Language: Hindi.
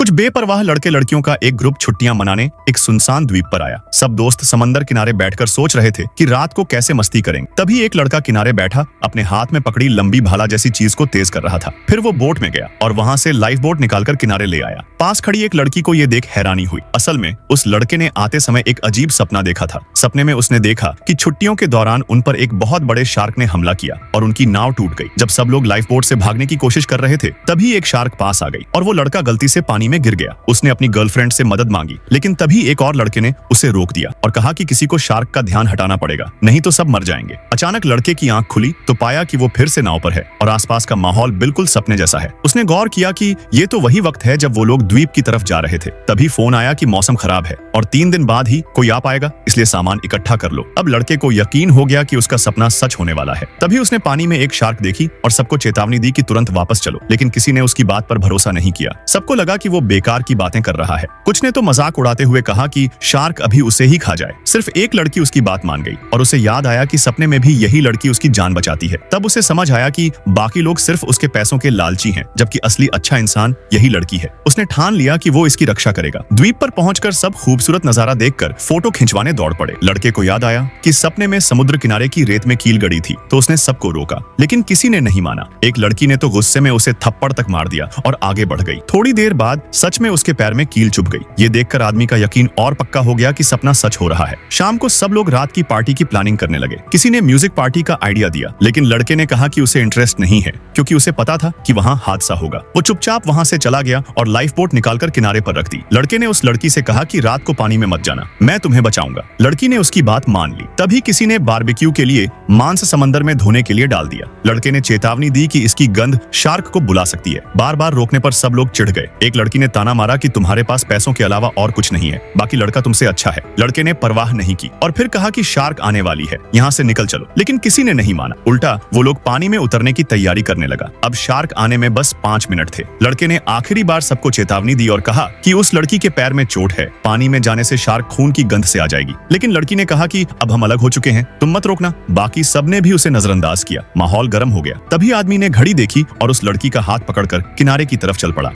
कुछ बेपरवाह लड़के लड़कियों का एक ग्रुप छुट्टियां मनाने एक सुनसान द्वीप पर आया। सब दोस्त समंदर किनारे बैठकर सोच रहे थे कि रात को कैसे मस्ती करेंगे। तभी एक लड़का किनारे बैठा अपने हाथ में पकड़ी लंबी भाला जैसी चीज को तेज कर रहा था। फिर वो बोट में गया और वहां से लाइफ बोट निकालकर किनारे ले आया। पास खड़ी एक लड़की को ये देख हैरानी हुई। असल में उस लड़के ने आते समय एक अजीब सपना देखा था। सपने में उसने देखा कि छुट्टियों के दौरान उन पर एक बहुत बड़े शार्क ने हमला किया और उनकी नाव टूट गई। जब सब लोग लाइफ बोट से भागने की कोशिश कर रहे थे तभी एक शार्क पास आ गई और वो लड़का गलती से पानी में गिर गया। उसने अपनी गर्लफ्रेंड से मदद मांगी, लेकिन तभी एक और लड़के ने उसे रोक दिया और कहा कि किसी को शार्क का ध्यान हटाना पड़ेगा, नहीं तो सब मर जाएंगे। अचानक लड़के की आंख खुली तो पाया कि वो फिर से नाव पर है और आसपास का माहौल बिल्कुल सपने जैसा है। उसने गौर किया कि ये तो वही वक्त है जब वो लोग द्वीप की तरफ जा रहे थे। तभी फोन आया कि मौसम खराब है और 3 दिन बाद ही कोई आ पाएगा, इसलिए सामान इकट्ठा कर लो। अब लड़के को यकीन हो गया कि उसका सपना सच होने वाला है। तभी उसने पानी में एक शार्क देखी और सबको चेतावनी दी कि तुरंत वापस चलो, लेकिन किसी ने उसकी बात पर भरोसा नहीं किया। सबको लगा कि वो बेकार की बातें कर रहा है। कुछ ने तो मजाक उड़ाते हुए कहा कि शार्क अभी उसे ही खा जाए। सिर्फ एक लड़की उसकी बात मान गई और उसे याद आया कि सपने में भी यही लड़की उसकी जान बचाती है। तब उसे समझ आया कि बाकी लोग सिर्फ उसके पैसों के लालची हैं, जबकि असली अच्छा इंसान यही लड़की है। उसने ठान लिया कि वो इसकी रक्षा करेगा। द्वीप पर पहुंचकर सब खूबसूरत नजारा देखकर फोटो खिंचवाने दौड़ पड़े। लड़के को याद आया कि सपने में समुद्र किनारे की रेत में कील गड़ी थी, तो उसने सबको रोका, लेकिन किसी ने नहीं माना। एक लड़की ने तो गुस्से में उसे थप्पड़ तक मार दिया और आगे बढ़ गई। थोड़ी देर बाद सच में उसके पैर में कील चुभ गई। ये देखकर आदमी का यकीन और पक्का हो गया कि सपना सच हो रहा है। शाम को सब लोग रात की पार्टी की प्लानिंग करने लगे। किसी ने म्यूजिक पार्टी का आइडिया दिया, लेकिन लड़के ने कहा कि उसे इंटरेस्ट नहीं है, क्योंकि उसे पता था कि वहाँ हादसा होगा। वो चुपचाप वहाँ से चला गया और लाइफ बोट निकालकर किनारे पर रख दी। लड़के ने उस लड़की से कहा कि रात को पानी में मत जाना, मैं तुम्हें बचाऊंगा। लड़की ने उसकी बात मान ली। तभी किसी ने बारबेक्यू के लिए मांस समंदर में धोने के लिए डाल दिया। लड़के ने चेतावनी दी कि इसकी गंध शार्क को बुला सकती है। बार बार रोकने पर सब लोग चिढ़ गए। एक लड़की ने ताना मारा कि तुम्हारे पास पैसों के अलावा और कुछ नहीं है, बाकी लड़का तुमसे अच्छा है। लड़के ने परवाह नहीं की और फिर कहा कि शार्क आने वाली है, यहाँ से निकल चलो। लेकिन किसी ने नहीं माना। उल्टा वो लोग पानी में उतरने की तैयारी करने लगा। अब शार्क आने में बस 5 मिनट थे। लड़के ने आखिरी बार सबको चेतावनी दी और कहा कि उस लड़की के पैर में चोट है, पानी में जाने से शार्क खून की गंध से आ जाएगी। लेकिन लड़की ने कहा कि अब हम अलग हो चुके हैं, तुम मत रोकना। बाकी सबने भी उसे नजरअंदाज किया। माहौल गर्म हो गया। तभी आदमी ने घड़ी देखी और उस लड़की का हाथ पकड़कर किनारे की तरफ चल पड़ा।